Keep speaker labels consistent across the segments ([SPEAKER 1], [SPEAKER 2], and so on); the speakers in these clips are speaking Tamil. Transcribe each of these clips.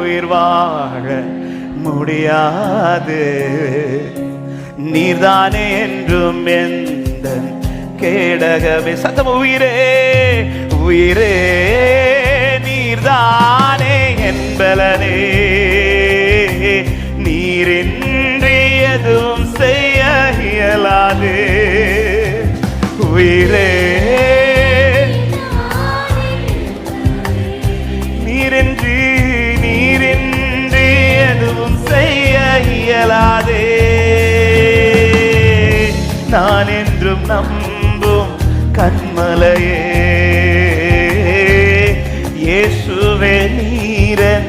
[SPEAKER 1] உயிர் வாழ முடியாது. நீர்தானே என்றும் எந்த கேடகமே. சத்தம் உயிரே உயிரே நீர்தானே என்பலனே. நீரின்றி எதுவும் செய்ய இயலாது. உயிரே நீரின்றி எதுவும் செய்ய இயலாதே. நான் என்றும் நம்பும் கண்மலையே இயேசுவே நீரன்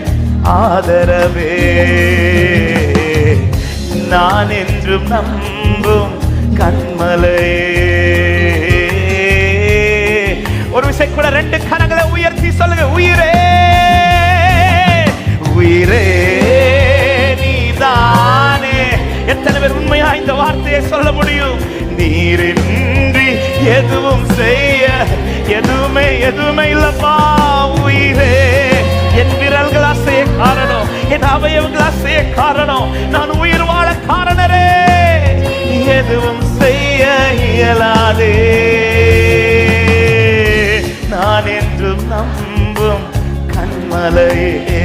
[SPEAKER 1] ஆதரவே. நான் என்றும் நம்பும் கண்மலையே. ஒரு விசை கூட ரெண்டு கரங்களை உயர்த்தி சொல்லுங்க. உயிரே உயிரே நீதானே. எத்தனை பேர் உண்மையா இந்த வார்த்தையை சொல்ல முடியும்? நீரின்றி எதுவும் செய்ய எதுவுமே இல்லப்பா. உயிரே என் விரல்களா செய்ய காரணம், என் அவயவங்களா செய்ய காரணம், நான் உயிர் வாழ காரணரே. எதுவும் செய்ய இயலாதே. நான் என்றும் நம்பும் கண்மலையே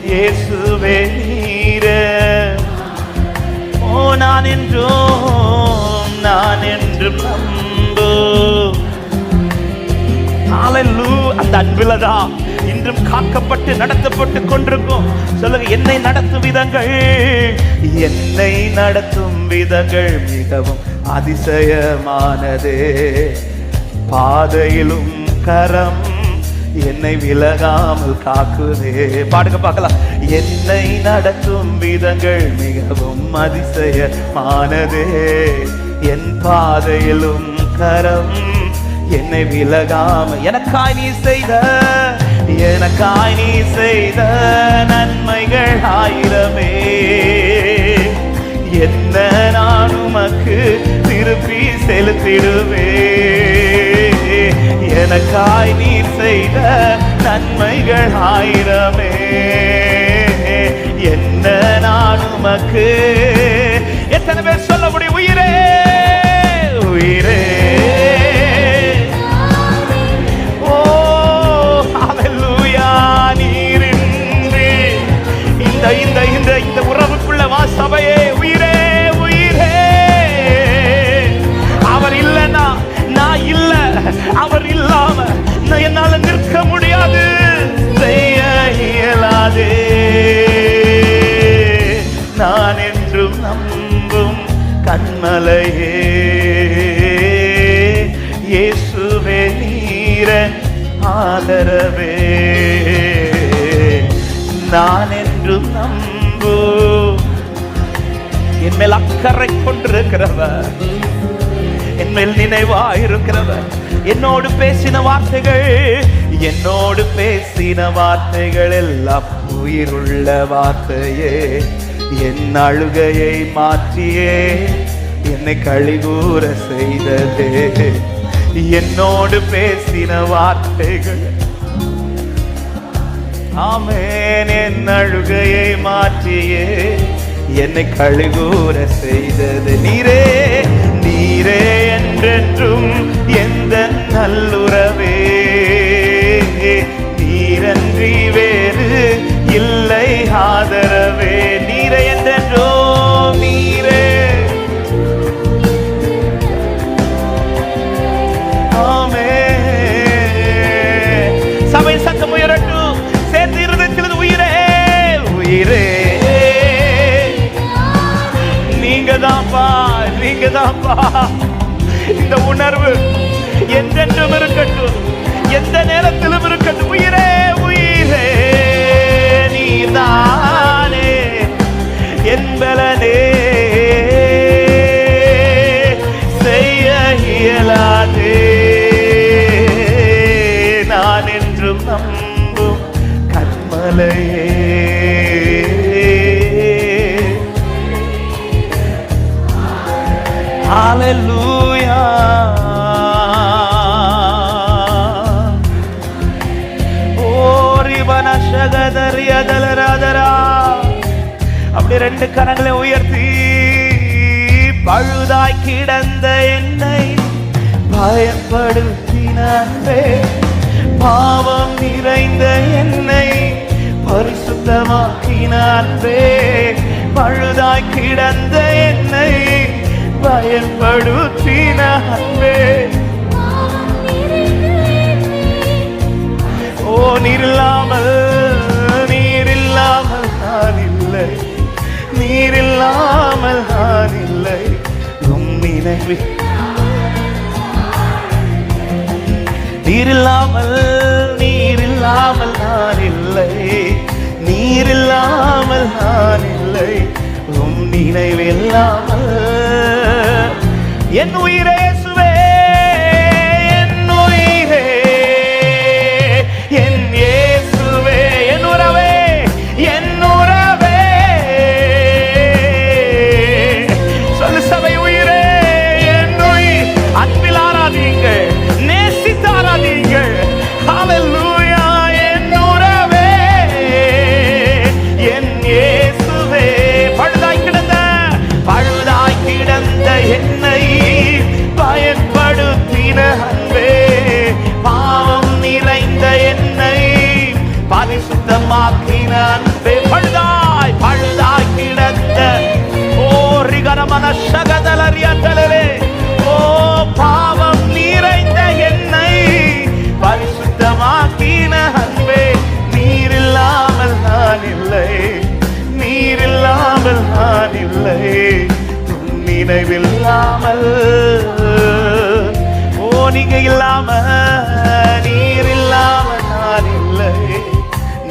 [SPEAKER 1] இயேசுவே நீரே. ஓ நான் என்றும் நம்பும். அந்த அன்பில்தான் இன்றும் காக்கப்பட்டு நடத்தப்பட்டு கொண்டிருக்கும். சொல்லுங்க, என்னை நடத்தும் விதங்கள் மிகவும் அதிசயமானதே. பாதையிலும் கரம் என்னை விலகாமல் காக்குதே. பாடுங்க பார்க்கலாம். என்னை நடத்தும் விதங்கள் மிகவும் அதிசயமானதே. என் பாதையிலும் கரம் என்னை விலகாம எனக்காய் நீ செய்த நன்மைகள் ஆயிரமே. என்ன நான் உமக்கு திருப்பி செலுத்திடுவே. எனக்காய் நீ செய்த நன்மைகள் ஆயிரமே. என்ன நான் உமக்கு. எத்தனை பேர் சொல்ல முடியும்? உயிரே உயிரே. ஓ ஹல்லேலூயா. நீரின்றி இந்த உறவுக்குள்ள வா சபையே. உயிரே உயிரே. அவர் இல்லைன்னா நான் இல்ல. அவர் இல்லாம என்னால நிற்க முடியாது, செய்ய இயலாதே. நான் என்றும் நம்பும் கண்மலையே இயேசுவே நீரன் ஆதரவே. நான் என்றும் நம்பும். என் மேல் அக்கறை கொண்டிருக்கிறவர், என் மேல் நினைவாயிருக்கிறவர், என்னோடு பேசின வார்த்தைகள் எல்லாம் உயிருள்ள வார்த்தையே. என் அழுகையை மாற்றியே என்னை கழிகூற செய்ததே. என்னோடு பேசின வார்த்தைகள், ஆமென், என் அழுகையை மாற்றியே என்னை கழிகூற செய்தது. நீரே நீரே என்றென்றும் எந்த நல்லுறவே. நீரன்றி வேறு இல்லை ஆதரவே. நீரே என்றென்றோ நீரே. ஆமென். சபை சத்தம் உயரட்டும். சேர்ந்து இருதயத்தில் உயிரே உயிரே. நீங்கதான்ப்பா. இந்த உணர்வு என்றென்றும் இருக்கட்டும், எந்த நேரத்திலும் இருக்கட்டும். உயிரே உயிரே நீதானே என்பலனே. செய்ய இயலாதே. நான் என்றும் நம்பும் கண்மலையே ஹல்லேலூயா. ஓ ரிப அப்படி ரெண்டு கரங்களை உயர்த்தி பழுதாய் கிடந்த என்னை பயன்படுத்தினே, பாவம் நிறைந்த என்னை பரிசுத்தமாக்கினே, பழுதாய் கிடந்த என்னை பயன்படுத்தினே. ஓ நீரில்லாமல் நான் இல்லை, நீரில்லாமல் நான் இல்லை, உம் நினைவில் நீரில்லாமல் நான் இல்லை, நீரில்லாமல் நான் இல்லை, உம் நினைவில்லாமல். என் உயிரே இயேசுவே, என் உயிரே, என் இயேசுவே, என் உறவே, என் உறவே. சொல்லு சபை, உயிரே, என் உயிர். அன்பில் ஆராதீங்கள், நேசித்து ஆராதீங்கள். ஹல்லேலூயா. என் உறவே, என் இயேசுவே, பழுதாய் கிடந்த என்னை பயன்படுத்தின அன்பே, பாவம் நிறைந்த என்னை பரிசுத்தமாக்கின அன்பே, பழுதாய் கிடந்த ஓ ரிகரமன சகதலரியதலே, ஓ பாவம் நிறைந்த என்னை பரிசுத்தமாக்கின அன்பே, நீரில்லாமல் நான் இல்லை, நீரில்லாமல் நான் இல்லை, நினைவில்லாமல். ஓ நீங்க இல்லாம, நீர் இல்லாமல் நான் இல்லை,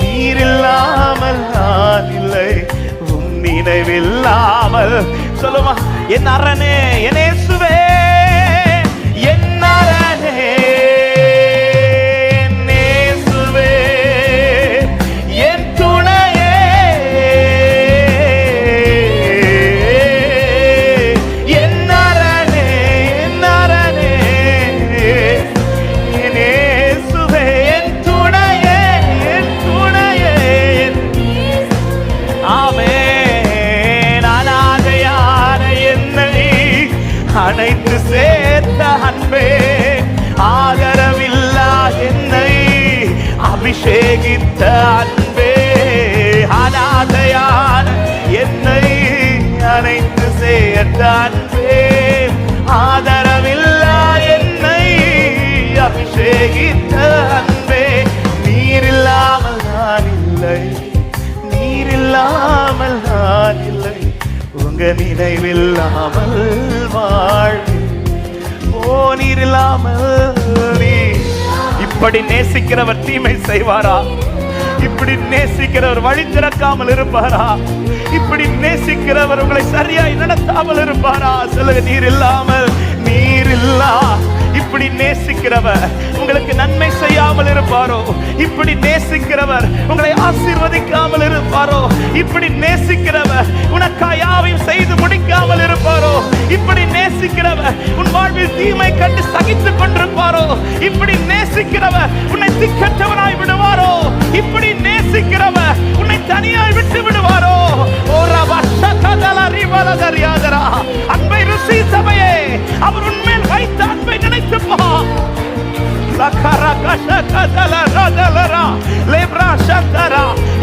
[SPEAKER 1] நீர் இல்லாமல் நான் இல்லை, உம் நினைவில்லாமல். சொல்லுமா, என் அரணே, என் இயேசுவே, என் அரணே, என் இயேசுவே, என் துணையே, என் அரணே, என் அரணே, என் இயேசுவே, என் துணையே, என் துணையே. ஆமென். அநாதையான என்னை அணைத்து சேர்த்த அன்பே, ஆதரவில்லா என்னை அபிஷேகித்த அன்பே, அநாதையான என்னை அணைத்து சேர்த்த அன்பே, ஆதரவில்லா என்னை அபிஷேகித்த அன்பே, நீரில்லாமல் நான் இல்லை, நீரில்லாமல் நான் இல்லை, உங்க நினைவில்லாமல் வாழ். ஓ நீரில்லாமல் நீ. இப்படி நேசிக்கிறவர் தீமை செய்வாரா? இப்படி நேசிக்கிறவர் வழி திறக்காமல் இருப்பாரா? இப்படி நேசிக்கிறவர் உங்களை சரியாய் நடத்தாமல் இருப்பாரா? சொல்லுங்க, நீர் இல்லாமல், நீர் இல்லா. இப்படி நேசிக்கிறவர் உங்களுக்கு நன்மை செய்யாமல் இருப்பாரோ? இப்படி நேசிக்கிறவர் உங்களை ஆசீர்வதிக்காமல் இருப்பாரோ? இப்படி நேசிக்கிறவர் உனக்காய் யாவையும் செய்து முடிக்காமல் இருப்பாரோ? இப்படி நேசிக்கிறவர் உன் வாழ்வில் தீமை கண்டு சகித்துக் கொண்டிருப்பாரோ? இப்படி நேசிக்கிறவர் உன்னை திக்கற்றவனாய் விடுவாரோ? இப்படி நேசிக்கிறவர் உன்னை தனியாய் விட்டு விடுவாரோ? அன்பை ருசி சபையே, அவர் உன்மேல் வைத்த அன்பை நினைத்துப்பா.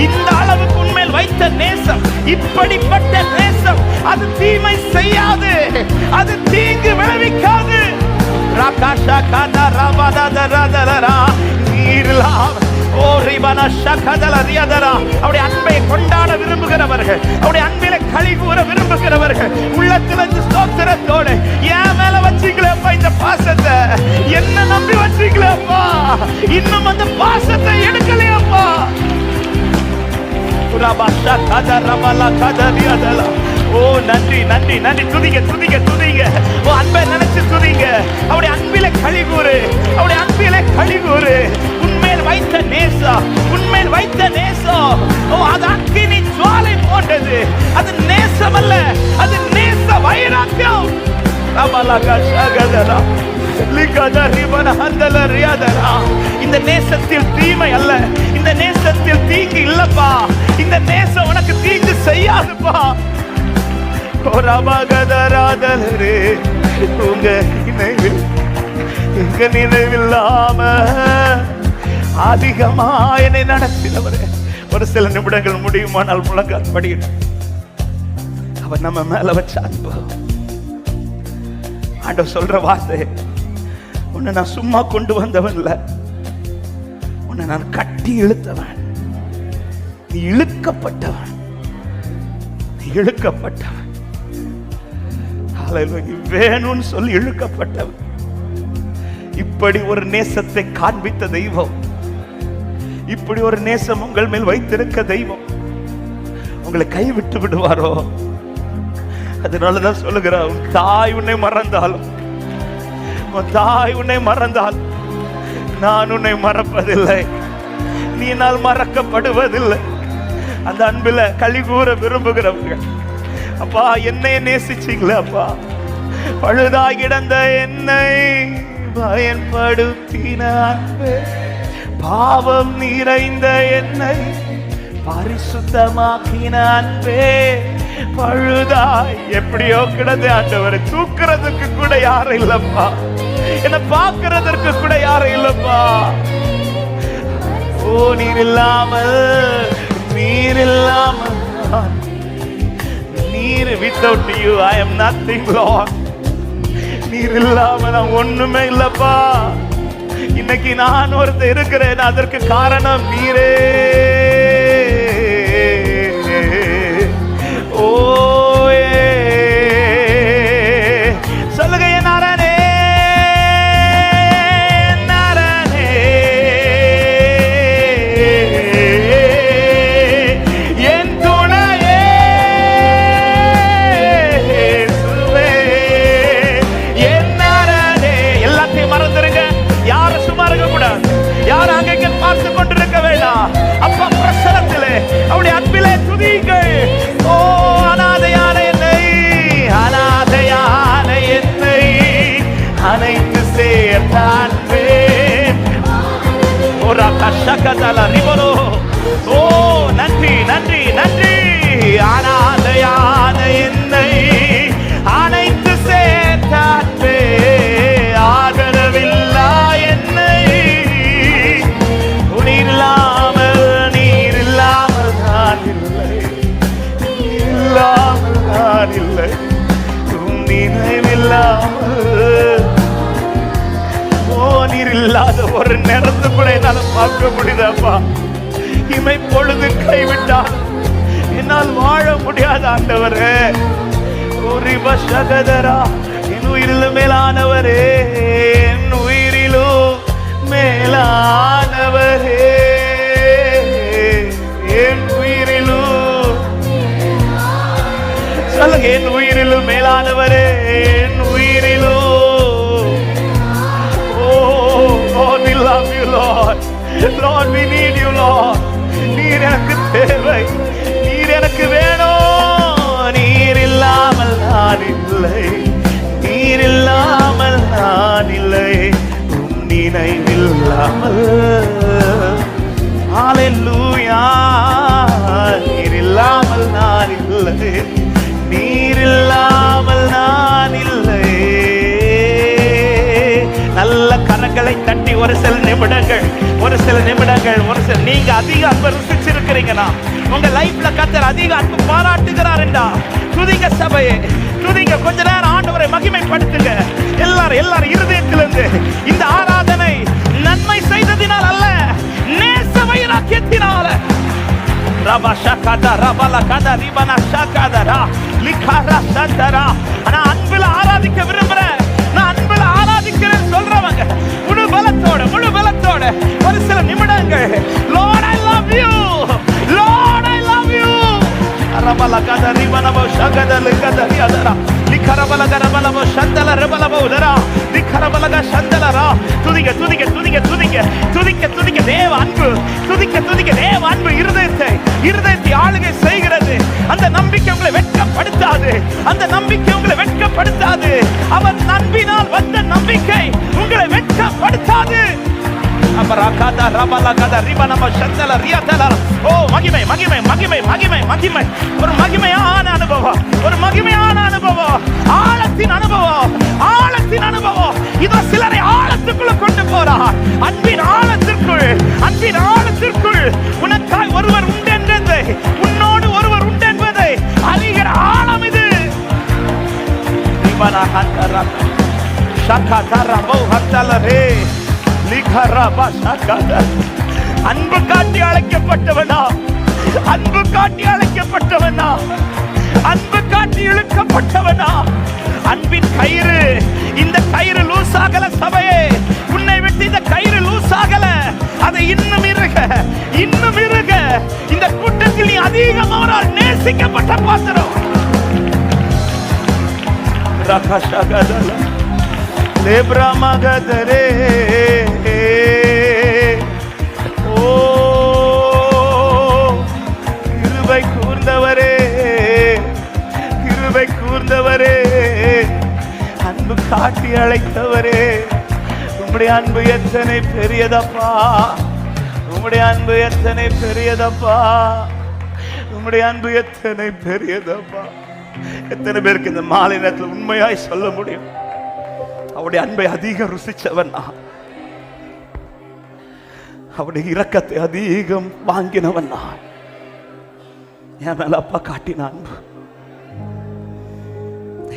[SPEAKER 1] இந்த அளவுக்கு உன்மேல் வைத்த நேசம், இப்படிப்பட்ட நேசம், அது தீமை செய்யாது, அது தீங்கு விளைவிக்காது. அவருடைய அன்பை கொண்டாட விரும்புகிறவர்கள், அவருடைய அன்பில களி கூற விரும்புகிறவர்கள், உள்ளத்திலிருந்து ஸ்தோத்திரத்தோடு என் மேல வச்சுக்கலப்பா இந்த பாசத்தை, என்ன நம்பி வச்சுக்கலப்பா, இன்னும் அந்த பாசத்தை எடுக்கலையப்பா. ஓ நன்றி நன்றி நன்றி. துதிங்க துதிங்க துதிங்க. ஓ அன்பை நினைச்சு துதிங்க. அவருடைய அன்பில களி கூறு, அவருடைய அன்பில களி கூறு. உன்மேல் வைத்த நேசம், உன்மேல் வைத்த நேசம், ஓ அது அக்கினி ஜுவாலை போன்றது. அது நேசம் அல்ல, அது நேச வைராக்கியம். இந்த நேசத்தில் தீமை அல்ல, இந்த நேசத்தில் தீங்கு இல்லப்பா, இந்த நேசம் உனக்கு தீங்கு செய்யாதுப்பா. ரபகதராதலரே, உங்க நினைவில் எங்க நினைவில்லாம அதிகமா என்னை நடத்தினவரே. ஒரு சில நிமிடங்கள் முடியுமானால் முழங்கால் படியிட அவர் நம்ம மேல வச்ச அன்பு. ஆண்டவர் சொல்ற வார்த்தை, உன்னை நான் சும்மா கொண்டு வந்தவன் இல்ல, உன்னை நான் கட்டி இழுத்தவன். நீ இழுக்கப்பட்டவன், நீ இழுக்கப்பட்டவன். வேணும்னு சொல்லி இழுக்கப்பட்டவன். இப்படி ஒரு நேசத்தை காண்பித்த தெய்வம், இப்படி ஒரு நேசம் உங்கள் மேல் வைத்திருக்க தெய்வம் உங்களை கைவிட்டு விடுவாரோ? அதனாலதான் சொல்லுகிறார், உன் தாய் உன்னை மறந்தாலும், உன் தாய் உன்னை மறந்தால் நான் உன்னை மறப்பதில்லை, நீ என்னால் மறக்கப்படுவதில்லை. அந்த அன்பில களி கூற விரும்புகிறவங்க, அப்பா என்னை நேசிச்சீங்களே அப்பா, பழுதாய் கிடந்த என்னை பயன்படுத்தின அன்பே, பாவம் நிறைந்த என்னை பரிசுத்தமாக்கின அன்பே, பழுதாய் எப்படியோ கிடந்து ஆண்டவரை தூக்குறதுக்கு கூட யாரும் இல்லப்பா, என்ன பார்க்கிறதற்கு கூட யாரும் இல்லப்பா. ஓ நீர் இல்லாமல், நீர் இல்லாமல், நீர் without you I am nothing Lord. நீர் இல்லாம நான் ஒண்ணுமே இல்லப்பா. இன்னைக்கு நான் ஒருத்தர் இருக்கிறேன், அதற்கு காரணம் நீரே. ஓ சொல்லுங்க என் நாரானே, நாரானே, என் துணையே, என் நாரானே. எல்லாத்தையும் மறந்துருங்க, யாரும் சும்மா இருக்க கூடாது, யாரும் அங்கே பார்த்து கொண்டிருக்க வேண்டாம். அப்பா பிரசனத்திலே அவருடைய அன்பிலே துதியுங்கள். ஓ அனாதையான என்னை, அனாதையான என்னை அனைத்து சேர்த்தான். ஓ நன்றி நன்றி நன்றி. அனாதையான என்னை அனைத்து சேர்த்தான். ஆதரவில்லா என்னை நீர் இல்லாமல், நீர் இல்லாமல் நான் இல்லை, நீர் இல்லாமல் நான் இல்லை, உன் நினைவில்லாமல். ஓ நீர் இல்லாத ஒரு நேரத்து கூட என்னால் பார்க்க முடியுதாப்பா. இமை பொழுது கைவிட்டால் என்னால் வாழ முடியாத ஆண்டவரே. ஒரு பஷகதரா, என் உயிரிலும் மேலானவரே, என் உயிரிலும் மேலானவரே, என் உயிரிலும், சொல்லுங்க என் உயிரிலும் மேலானவரே, என் உயிரிலும். Lord, we love you, Lord. Lord, we need you, Lord. நீர் எனக்கு தேவை, நீர் எனக்கு வேணும். நீர் இல்லாமல் நான் இல்லை, நீர் இல்லாமல் நான் இல்லை, உன் நினைவில்லாமல். ஹல்லேலூயா. நீர் இல்லாமல் நான் இல்லை, நீர் இல்லாமல் நான் இல்லை. நல்ல கரங்களை தட்டி ஒரு சில நிமிடங்கள், ஒரு சில நிமிடங்கள், ஒரு சில, நீங்க அதிக அன்பு ருசிச்சிருக்கிறீங்கன்னா, உங்க லைஃப்ல கர்த்தர் அதிக அன்பு பாராட்டுகிறார் என்றா துதிங்க சபையே, துதிங்க. கொஞ்ச நேரம் ஆண்டவரை மகிமைப்படுத்துங்க. எல்லாரும் இருதயத்திலிருந்து. இந்த ஆராதனை நன்மை செய்ததினால் அல்ல, நேச வைராக்கியத்தினால. ரபா ஷகதா ரபல கதா ரிபனா ஷகதரா லிகரா சந்தரா. நான் அன்பில் ஆராதிக்க விரும்புறேன், நான் அன்பில் ஆராதிக்கிறேன் சொல்றவங்க முழு பலத்தோட, முழு பலத்தோட ஒரு சில நிமிடங்கள். Lord I love you, Lord I love you. ரபல கதா ரிபனா ஷகதா லிகதா ரியாதரா லிகரபல கரபல ஷந்தல ரபல பௌதரா லிகரபல ஷந்தலரா. துதிக்க துதிக்க துதிக்க துதிக்க துதிக்க துதிக்க தேவ அன்பு, துதிக்க துதிக்க தேவ அன்பு இருதயத்தை ஆளுகை செய்கிறது. அந்த நம்பிக்கை உங்களை வெட்கப்படுத்தாது, அந்த நம்பிக்கை உங்களை வெட்கப்படுத்தாது. அவர் அன்பினால் வந்த நம்பிக்கை உங்களை வெட்கப்படுத்தாது. அபராகாதா ஓ மகிமை மகிமை மகிமை மகிமை மகிமை, ஒரு மகிமையான அனுபவம், ஒரு மகிமையான அனுபவம், ஆழத்தின் அனுபவம், ஆழத்தின் அனுபவம். இதோ சிலரை ஆழத்துக்குள்ள கொண்டு போறார். அன்பின் ஆழத்திற்குள், அன்பின் ஆழத்திற்குள் உனக்காய் ஒருவர் உண்டு என்பதை, உன்னோடு ஒருவர் உண்டு என்பதை அறிகிற ஆழம் இது. அன்பு காட்டி அழைக்கப்பட்டவனா, அன்பு காட்டி அழைக்கப்பட்டவனா, அன்பு காட்டி இழுக்கப்பட்டவனா. அன்பின் கயிறு, இந்த கயிறு லூஸ் ஆகல சபையே, உன்னை விட்டு இந்த கயிறு லூஸ் ஆகல. அதை இன்னும் இருக, இன்னும் இருக. இந்த கூட்டத்தில் நீ அதிகம் அவரால் நேசிக்கப்பட்ட பாத்திரம். லேப்ராமகதரே ஓ கிருபை கூர்ந்தவரே, கிருபை கூர்ந்தவரே, அன்பு காட்டி அழைத்தவரே, உம்முடைய அன்பு எத்தனை பெரியதப்பா, உம்முடைய அன்பு எத்தனை பெரியதப்பா, உம்முடைய அன்பு எத்தனை பெரியதப்பா. எத்தனை பேருக்கு இந்த மாலை நேரத்தில் உண்மையாய் சொல்ல முடியும், அவருடைய அன்பை அதிகம் ருசிச்சவன் நான், அவருடைய இரக்கத்தை அதிகம் வாங்கினவன் நான். என் மேல அப்பா காட்டின அன்பு,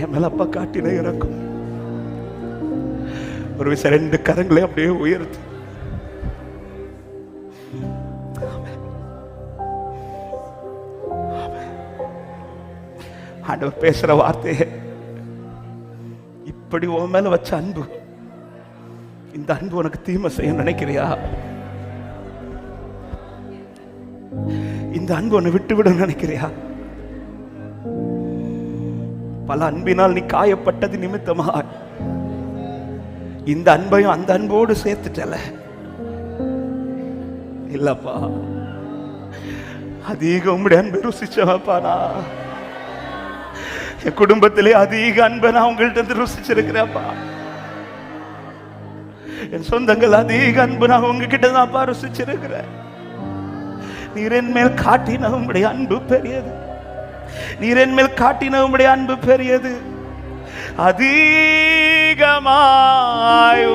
[SPEAKER 1] என் மேல அப்பா காட்டின இரக்கம். ஒரு விஷயம், ரெண்டு கரங்களை அப்படியே உயர்த்து ஆண்டவர் பேசுற வார்த்தையே, இப்படி உன் மேல வச்ச அன்பு, இந்த அன்பு உனக்கு தீமை செய்ய நினைக்கிறியா? இந்த அன்பு உன்னை விட்டு விட நினைக்கிறியா? பல அன்பினால் நீ காயப்பட்டது நிமித்தமா இந்த அன்பையும் அந்த அன்போடு சேர்த்துட்டல. இல்லப்பா, அதிக உம்முடைய அன்பை ருசிச்சவப்பா. நான் என் குடும்பத்திலே அதிக அன்பை நான் உங்கள்கிட்ட ருசிச்சிருக்கிறேன்ப்பா. என் சொந்தங்கள் அதிக அன்பு நான் உங்ககிட்ட தான்ப்பா ருசிச்சிருக்கிறேன். நீர் என் மேல் காட்டின உம்முடைய அன்பு பெரியது, நீர் என் மேல் காட்டின உம்முடைய அன்பு பெரியது. அதிகமாய்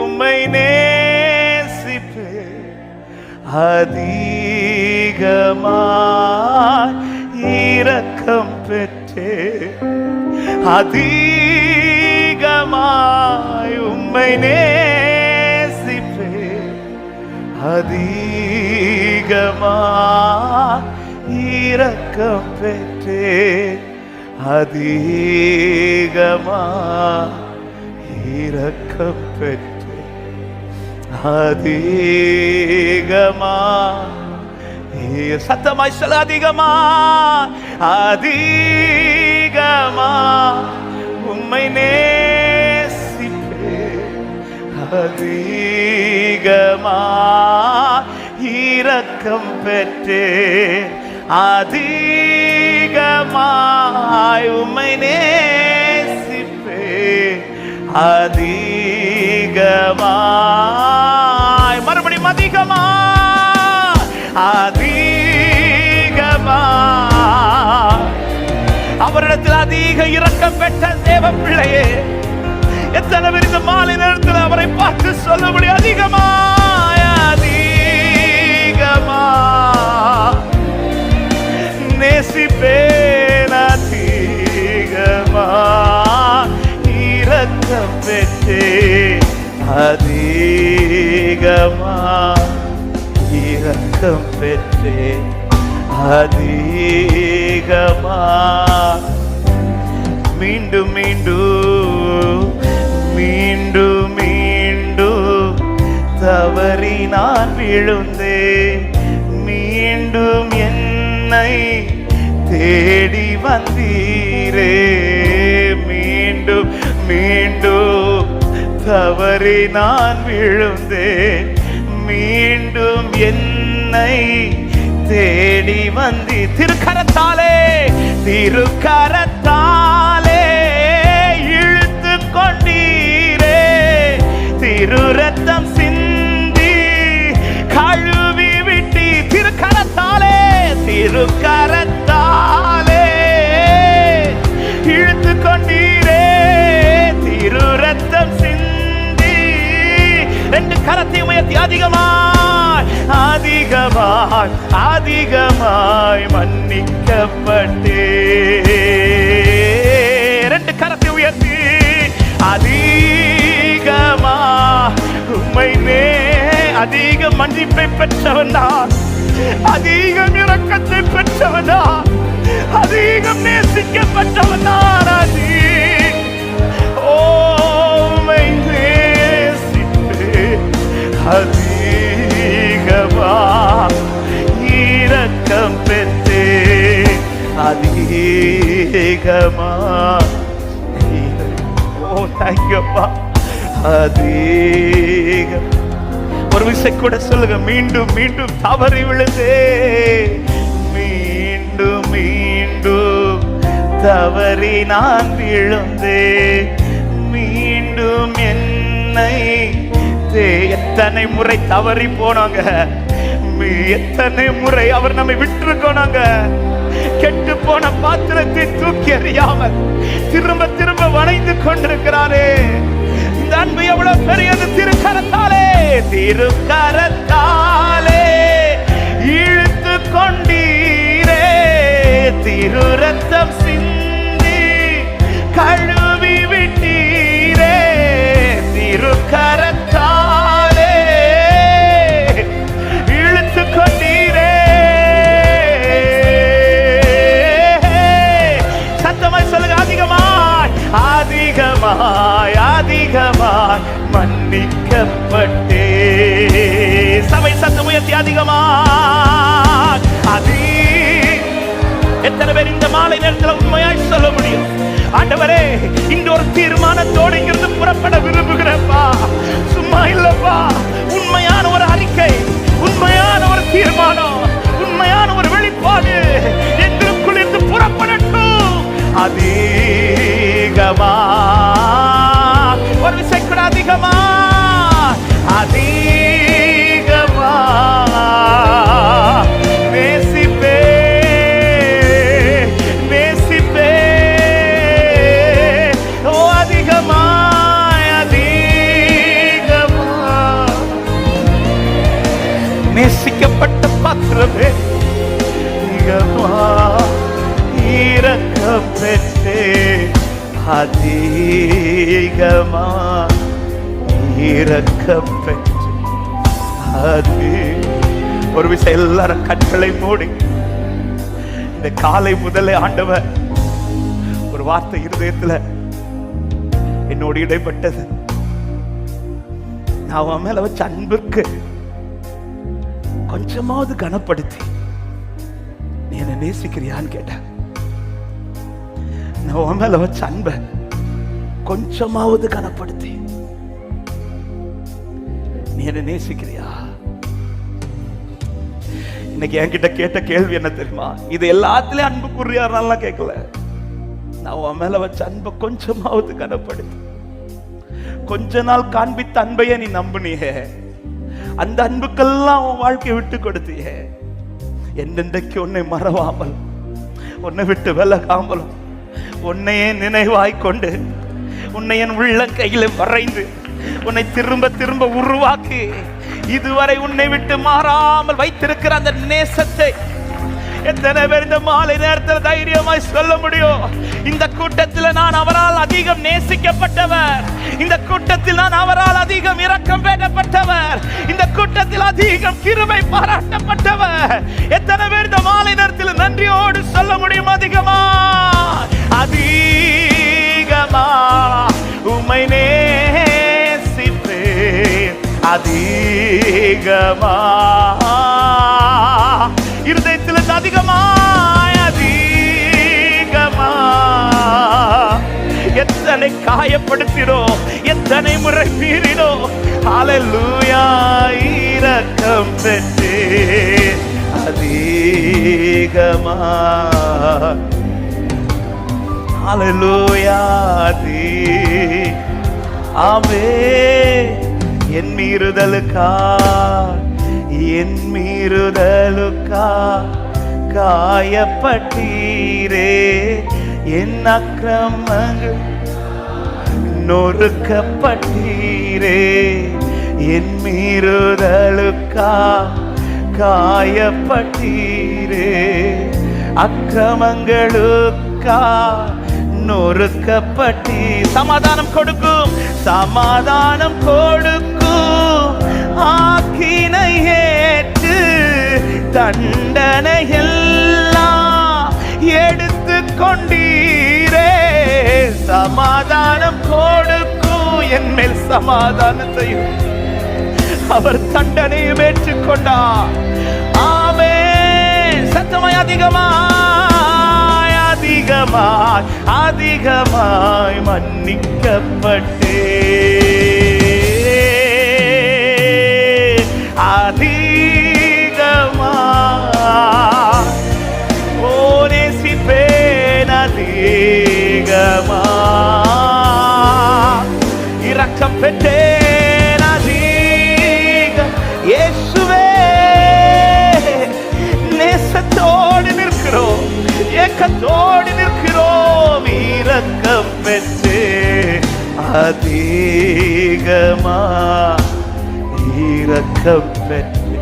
[SPEAKER 1] உம்மை நேசிப்பே, அதிகமாய் இரக்கம் பெற்றே, அதிகமாய் உம்மை நேசிப்பே, அதிகமாய் இரக்கம் பெற்றே, அதிகமாய் இரக்கம் பெற்றே, அதிகமாய், சத்தமாய் சொல்ல, அதிகமாய், அதிகமாய் உம்மை நேசிப்பே, அதிகமாய் இரக்கம் பெற்றே, அதிகமாய் உம்மை நேசிப்பே, அதிகமாய், மறுபடியும் அதிகமாய், அதிகமாய். அவரிடத்தில் அதிக இரக்கம் பெற்ற தேவ பிள்ளையே, எத்தனை பேர் இந்த மாலை நேரத்தில் அவரை பார்த்து சொல்ல முடியும்? அதிகமாய், அதிகமாய் நேசிப்பேன், அதிகமாய் இரக்கம் பெற்றேன், அதிகமாய் இரக்கம் பெற்றேன், அதிகமாய். மீண்டும் மீண்டும் மீண்டும் மீண்டும் தவறி நான் விழுந்தேன், மீண்டும் என்னை தேடி வந்தீரே, மீண்டும் மீண்டும் தவறி நான் விழுந்தேன், மீண்டும் என்னை தேடி வந்தி. திருக்கரத்தாலே, திருக்கரத்தாலே இழுத்து கொண்டீரே, திரு ரத்தம் சிந்தி கழு திருக்கரத்தாலே இழுத்து கொண்டீரே, திரு ரத்தம் சிந்தி. ரெண்டு கரத்தை உயர்த்தி அதிகமாய் அதிகமாய் அதிகமாய் மன்னிக்கப்பட்டே. ரெண்டு கரத்தை உயர்த்தி அதிகமா உம்மை அதிக மன்னிப்பை பெற்றவன் நான், அதிகம் இரக்கத்தை பெற்றவன் நான், அதிகம் நேசிக்கப்பட்டவன் நான். உம்மை நேசித்து அதிகமா இரக்கம் பெற்றே, அதிகமா. ஓ தேங்க்யூப்பா. அதிகம் ஒரு விசை கூட சொல்லுங்க. மீண்டும் மீண்டும் தவறி விழுந்தே, மீண்டும் மீண்டும் தவறி நான் விழுந்தே, மீண்டும் என்னை எத்தனை முறை தவறி போனாங்க, எத்தனை முறை அவர் நம்மை விட்டுருக்கோனாங்க. கெட்டு போன பாத்திரத்தை தூக்கி எறியாமல் திரும்ப திரும்ப வணைந்து கொண்டிருக்கிறாரே. இந்த அன்பு எவ்வளவு பெரியது! திருக்கரத்தாலே, திருக்கரத்தாலே இழுத்து கொண்டீரே, திரு ரத்தம் சிந்தி கழுவி விட்டீரே, திருக்கரத்தாலே இழுத்து கொண்டீரே. சத்தமாய் சொல்லுங்க. அதிகமாய் அதிகமாய் அதிகமாய் மன்னிக்கப்பட்டே. சபை சத்தம் உயர்த்தி அதிகமாய் எத்தனை பேர் இந்த மாலை நேரத்தில் உண்மையாய் சொல்ல முடியும்? ஆண்டவரே, இந்த ஒரு தீர்மானத்தோடு இங்கிருந்து புறப்பட விரும்புகிறப்பா. சும்மா இல்லப்பா, உண்மையான ஒரு அறிக்கை, உண்மையான ஒரு தீர்மானம், உண்மையான ஒரு வெளிப்பாடு எங்களுக்குள் இருந்து புறப்படட்டும். அதிகமா ஒரு விசை கூட அதிகமா அதிகமா நேசிப்பே நேசிப்பே. ஓ அதிகமா அதிகமா நேசிக்கப்பட்ட பாத்திரமே, அதிகமா இரக்கம் பெற்றே, அதிகமா இரக்கம் பெற்று. அது ஒரு விஷயம், எல்லாரும் கண்களை மூடி இந்த காலை முதலே ஆண்டவர் ஒரு வார்த்தை இருதயத்துல என்னோடு இடைப்பட்டது. நான் அவன் மேல வச்ச அன்புக்கு கொஞ்சமாவது கனப்படுத்தி நீ என்ன நேசிக்கிறியான்னு கேட்டேன். நான் அவன் மேல வச்ச அன்பை கொஞ்சமாவது கனப்படுத்தி நீ என்ன நேசிக்கிறியா? இன்னைக்கு என்கிட்ட கேட்ட கேள்வி என்ன தெரியுமா? இது எல்லாத்துலயும் அன்பு கூறியாரெல்லாம் கேட்கல. நான் உன் மேல வச்ச அன்பை கொஞ்சமாவது கனப்படுத்தி, கொஞ்ச நாள் காண்பித்த அன்பையே நீ நம்பினியே, அந்த அன்புக்கெல்லாம் உன் வாழ்க்கையை விட்டு கொடுத்தியே. என்னென்றைக்கு உன்னை மறவாமல், உன்னை விட்டு விலகாமலும், உன்னையே நினைவாய்க்கொண்டு, உன்னை என் உள்ள கையில வரைந்து, உன்னை திரும்ப திரும்ப உருவாக்கி, இதுவரை உன்னை விட்டு மாறாமல் வைத்திருக்கிற அந்த நேசத்தை எத்தனை பேர் இந்த மாலை நேரத்தில் தைரியமாய் சொல்ல முடியும்? இந்த கூட்டத்தில் நான் அவரால் அதிகம் நேசிக்கப்பட்டவர், இந்த கூட்டத்தில் நான் அவரால் அதிகம் இரக்கம் வேண்டப்பட்டவர், இந்த கூட்டத்தில் அதிகம் கிருபை பாராட்டப்பட்டவர். எத்தனை பேர் இந்த மாலை நேரத்தில் நன்றியோடு சொல்ல முடியும்? அதிகமா அதிகமா உம்மை நேசிப்பேன், அதிகமா இருதயத்தில் அதிகமா அதிகமா. எத்தனை காயப்படுத்தினோம், எத்தனை முறை மீறினோம். ஹல்லேலூயா, இரக்கம் பெற்றே அதிகமா. ஹல்லேலூயா, ஆமென். என் மீறுதலுக்கா, என் மீறுதலுக்கா காயப்பட்டீரே, என் அக்கிரமங்கள் நொறுக்கப்பட்டீரே, என் மீறுதலுக்கா காயப்பட்டீரே, அக்கிரமங்களுக்கா நொறுக்கப்பட்டீ. சமாதானம் கொடுக்கும், சமாதானம் கொடுக்கும் ஆக்கினை ஏற்று தண்டனை எல்லாம் எடுத்து கொண்டீரே. சமாதானம் கொடுக்கும், என் மேல் சமாதானத்தையும் அவர் தண்டனையும் ஏற்றுக்கொண்டார். ஆமென். சத்தமாய் அதிகமாய் அதிகமாய் அதிகமாய் மன்னிக்கப்பட்டே, அதிகமாய் ஓ நேசிப்பேன், அதிகமாய் இரக்கம் பெற்றேன், அதிகம் இயேசுவே. நேசத்தோடு நிற்கிறோம், ஏக்கத்தோடு நிற்கிறோம், இரக்கம் பெற்றே அதிகமா இரக்கம் பெற்றே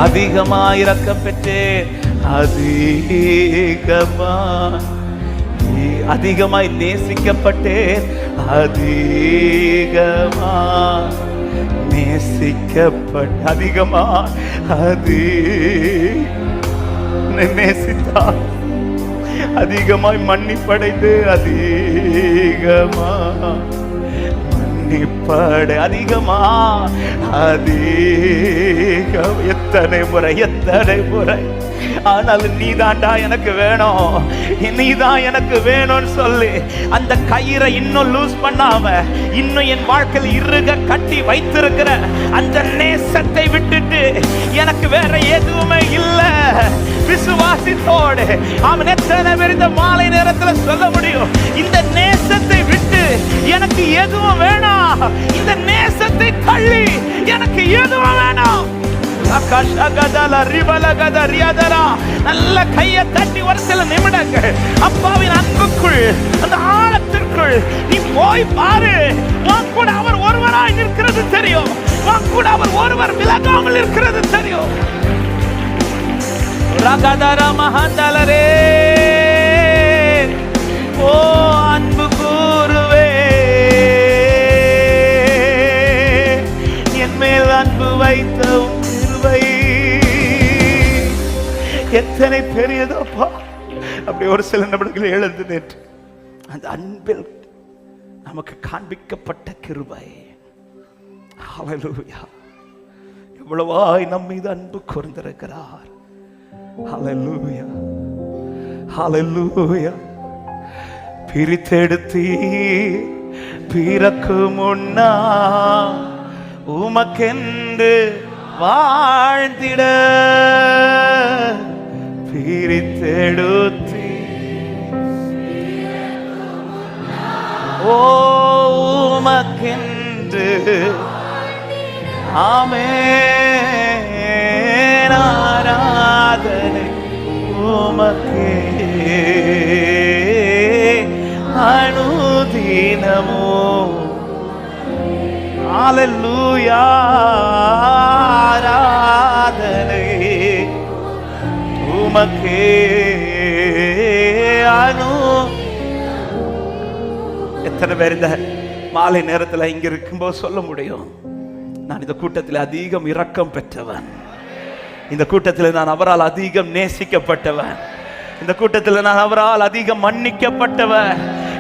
[SPEAKER 1] அதிகமா இரக்கம் பெற்றே அதிகமாய் நேசிக்கப்பட்டேன், அதிகமா நேசிக்கப்பட்ட அதிகமா நேசித்தார், அதிகமாய் மன்னிப்படைந்து அதிகமா மன்னிப்படை அதிகமா அதிகம். எத்தனை முறை ஆனாலும் நீதாண்டா எனக்கு வேணும், நீதான் எனக்கு வேணும்னு சொல்லி அந்த கயிறை இன்னும் லூஸ் பண்ணாம இன்னும் என் வாழ்க்கையில் இறுக கட்டி வைத்திருக்கிற அந்த நேசத்தை விட்டுட்டு எனக்கு வேற எதுவுமே இல்லை விசுவாசத்தோடு அவன் எத்தனை பேர் இந்த மாலை நேரத்தில் சொல்ல முடியும், இந்த நேசத்தை விட்டு எனக்கு எதுவும் வேணாம், இந்த நேசத்தை தள்ளி எனக்கு எதுவும் வேணாம். நல்ல கையை தட்டி ஒரு சில நிமிடங்கள் அப்பாவின் அன்புக்குள் அந்த ஆழத்திற்குள் நீ போய் பாரு. உன் கூட அவர் ஒருவராய் நிற்கிறது தெரியும், உன் கூட அவர் ஒருவர் விலகாமல் இருக்கிறது தெரியும். மகந்தலரே ஓ அன்பு கூறுவே, என் மேல் அன்பு வைத்த எத்தனை பெரியதப்பா. அப்படி ஒரு சில நிமிடங்கள் எழுந்து நேற்று அந்த அன்பில் நமக்கு காண்பிக்கப்பட்ட கிருபை. ஹல்லேலூயா. எவ்வளவாய் நம் மீது அன்பு கூர்ந்திருக்கிறார். ஹல்லேலூயா, ஹல்லேலூயா. பிரித்தெடுத்தீ பிறக்கு முன்னா உமக்கென்று வாழ்ந்திட பிரித்தெடுத்தீ ஓ உமக்கென்று. ஆமென். ஆராதனை உமக்கே அனுதினமோ. ஹல்லேலூயா. ஆராதனை உமக்கே அனு. எத்தனை பேர் இந்த மாலை நேரத்தில் இங்க இருக்கும்போது சொல்ல முடியும், நான் இந்த கூட்டத்தில் அதிகம் இரக்கம் பெற்றவன், இந்த கூட்டத்தில் நான் அவரால் அதிகம் நேசிக்கப்பட்டவன், இந்த கூட்டத்தில் நான் அவரால் அதிகம் மன்னிக்கப்பட்டவன்,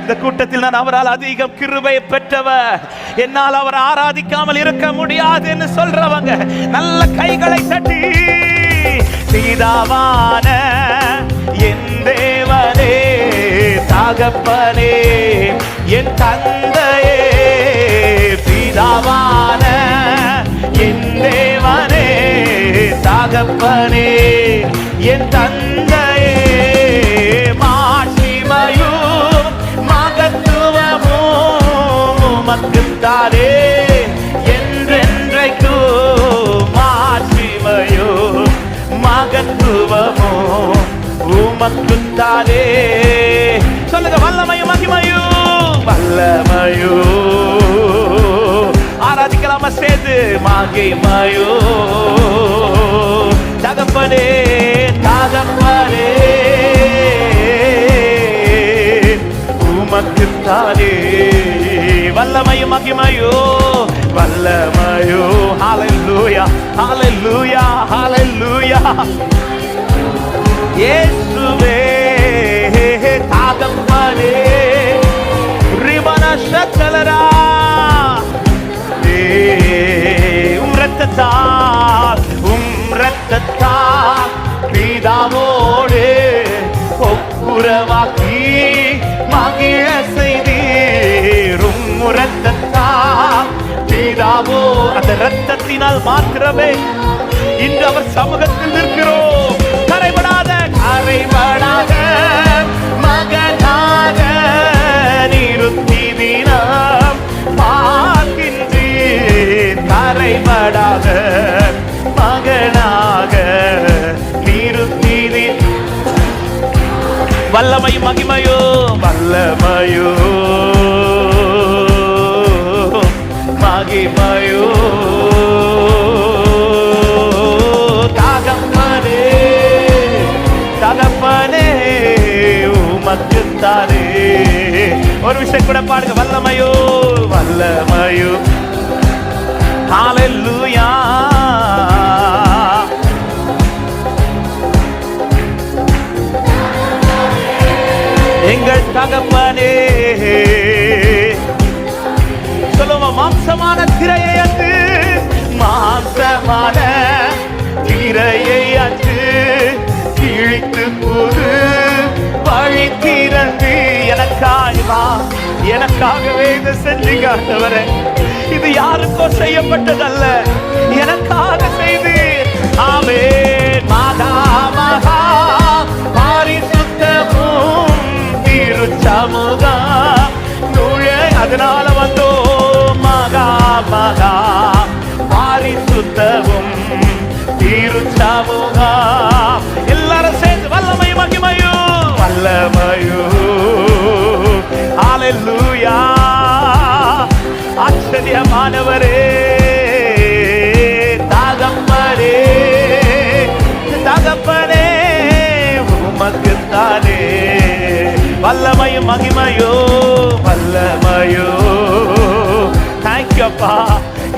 [SPEAKER 1] இந்த கூட்டத்தில் நான் அவரால் அதிகம் கிருபை பெற்றவர், என்னால் அவர் ஆராதிக்காமல் இருக்க முடியாது என்று சொல்றவங்க நல்ல கைகளை தட்டி, பிதாவான என் தேவனே, தகப்பனே, என் தந்தையே, பிதாவான என் தேவனே, தகப்பனே, என் தந்தையே, மாட்சிமையும் மகத்துவமும் உமக்குத்தானே என்றென்றைக்கும் உமக்குத்தானே. சொல்லுங்க, வல்லமையும் மகிமையும், வல்லமையும். ஆராதிக்கலாமா சேர்ந்து? மகிமையோ தகப்பனே, தகப்பனே உமக்குத்தானே. வல்லமையும் மகிமையோ, வல்லமையோ. ஹல்லேலூயா, ஹல்லேலூயா, ஹல்லேலூயா. இயேசுவே தகப்பனே, ரிபன ஷத்தலரா. இரத்தத்தால் பிதாவோடு ஒப்புரவாக்கி மகிழ செய்தீர். இரத்தத்தால் பிதாவோ, அந்த இரத்தத்தினால் மாத்திரமே இன்று அவர் சமூகத்தில் நிற்கிறோம். கரைபடாத மகனாக நிறுத்தி தினம் பார்க்கின்றேன். கரைபடாத மகனாக நிறுத்தி. வல்லமையும் மகிமையோ, வல்லமையோ மகிமையோ. தகப்பனே, தகப்பனே உமக்குத்தானே. ஒரு விஷயம் கூட பாடுங்க, வல்லமையோ, வல்லமையோ. ஹல்லேலூயா. எங்கள் தகப்பனே. சொல்லுவோம், மாம்சமான திரையை அன்று, மாம்சமான திரையை அன்று கிழித்து புது வழி திறந்து எனக்காகவே இதை செஞ்சீங்க ஆண்டவரே. இது யாருக்கோ செய்யப்பட்டதல்ல, எனக்காக செய்து. ஆமென். மகா மகா பரிசுத்தமும் திருச்சமூகம் நுழ, அதனால வந்தோ. மகா மகா பரிசுத்தமும் திருச்சமூகம். எல்லாரும் சேர்ந்து வல்லமையும் மகிமையும், வல்லமையும். ஹல்லேலூயா. ஆச்சரியமானவரே, தகப்பனே, தகப்பனே உமக்குத்தானே. வல்லமையும் மகிமையோ, வல்லமையோ. தேங்க்யூ அப்பா,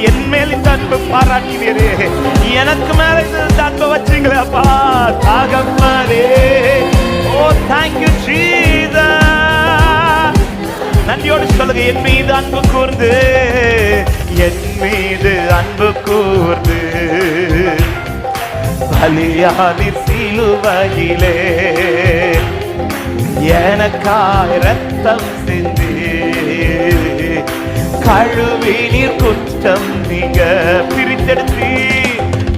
[SPEAKER 1] என் மேல் இந்த அன்பு பாராட்டினீரே, எனக்கு மேல இந்த அன்பை வச்சீங்களே அப்பா. தகப்பனே, ஓ தேங்க்யூ ஜீசஸ். நன்றியோடு சொல்லுங்க, என் மீது அன்பு கூர்ந்து, என் மீது அன்பு கூர்ந்து பலியானி சிலுவையிலே எனக்காய் ரத்தம் சிந்தி கழுவி நீர் குற்றம் நீங்க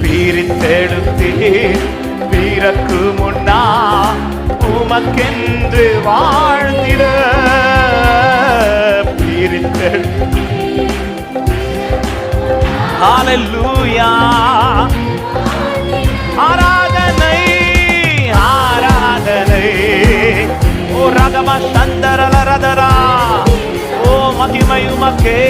[SPEAKER 1] பிரித்தெடுத்தி பிறக்கு முன்னா உமக்கென்று வாழ்ந்திட பிரித்தெடுத்து. ஹல்லேலூயா. ஆராதனை, ஆராதனை. ஓ ரகமா சந்தரல ரதரா. ஓ மகிமை உமக்கே.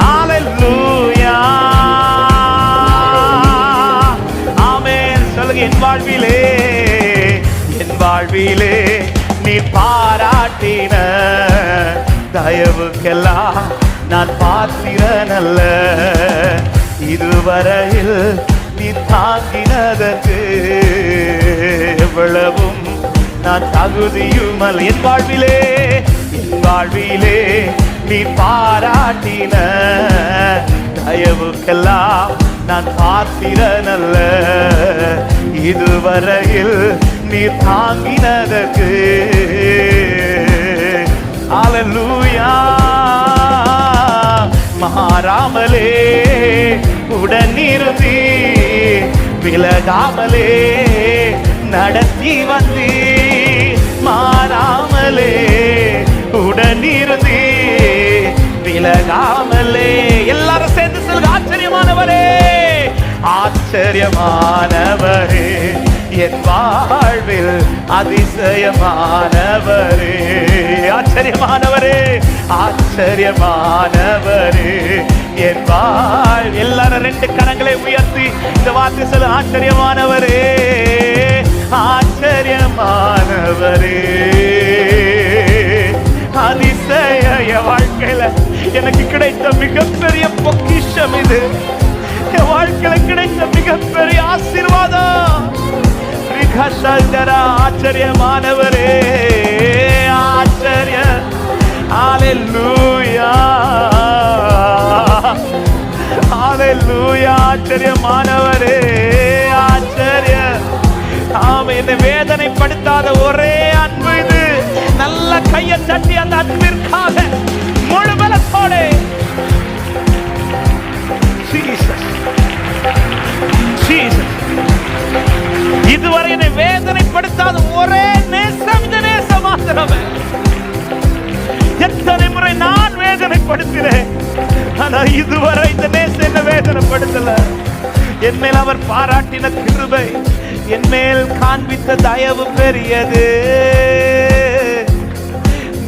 [SPEAKER 1] ஹல்லேலூயா. ஆமென். சொல்லுங்க, என் வாழ்விலே, என் வாழ்விலே நீ பாராட்டின தயவுக்கெல்லாம் நான் பாத்திரனல்ல. இதுவரையில் நீ தாங்கினதற்கு எவ்வளவும் நான் தகுதியுமல். என் வாழ்விலே, என் வாழ்விலே நீ பாராட்டின தயவுக்கெல்லாம் நான் பாத்திரனல்ல. இதுவரையில் நீ தாங்கினதற்கு. ஹல்லேலூயா. மாறாமலே உடனிருந்தி விலகாமலே நடத்தி வந்தி. மாறாமலே உடனிருந்தி விலகாமலே. எல்லாரும் சேர்ந்து சொல்லுங்க, ஆச்சரியமானவரே, ஆச்சரியமானவரே. ஆச்சரியமானவரே, என் வாழ்வில் அதிசயமானவரே, ஆச்சரியமானவரே, ஆச்சரியமானவரே, என் வாழ். எல்லாரும் 2 கரங்களை உயர்த்தி இந்த வார்த்தை சொல்ல, ஆச்சரியமானவரே, ஆச்சரியமானவரே, அதிசய. என் வாழ்க்கையில எனக்கு கிடைத்த மிகப்பெரிய பொக்கிஷம் இது. என் வாழ்க்கையில கிடைத்த மிகப்பெரிய ஆசீர்வாதம். ஆச்சரியமானவரே, ஆச்சரிய. ஹல்லேலூயா, ஹல்லேலூயா, ஆச்சரியமானவரே, ஆச்சரிய. ஆம், என்னை வேதனைப்படுத்தாத ஒரே அன்பு இது. நல்ல கையை தட்டி அந்த அன்பிற்காக முழு பலத்தோடு. இதுவரை என்னை வேதனைப்படுத்தாத ஒரே நேசம் இந்த நேசம் மாத்திரமே. எத்தனை முறை நான் வேதனைப்படுத்தினேன், ஆனா இதுவரை இந்த நேசம் என்ன வேதனைப்படுத்தல. என் மேல் அவர் பாராட்டின கிருபை, என் மேல் காண்பித்த தயவு பெரியது.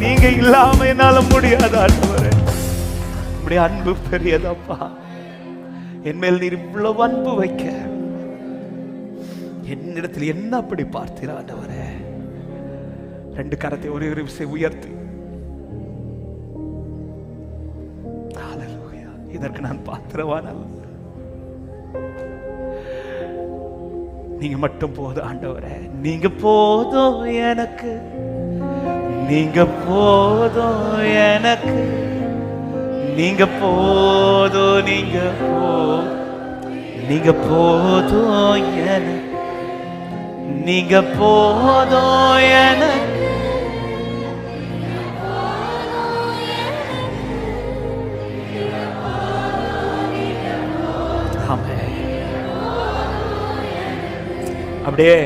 [SPEAKER 1] நீங்க இல்லாம என்னால முடியாது ஆண்டவரே. உம்முடைய அன்பு பெரியதப்பா. என் மேல் நீர் இவ்வளவு அன்பு வைக்க என்னிடத்தில் என்ன அப்படி பார்த்தீர் ஆண்டவரே? 2 கரத்தை ஒரே ஒரு விசை உயர்த்தி, ஹல்லேலூயா, இதற்கு நான் பாத்திரவான் அல்ல, நீங்க மட்டும் போதும் ஆண்டவரே. நீங்க போதும் எனக்கு, நீங்க போதும் எனக்கு, நீங்க போதும், நீங்க போதும் எனக்கு, நீங்க போதும் எனக்கு. அப்படியே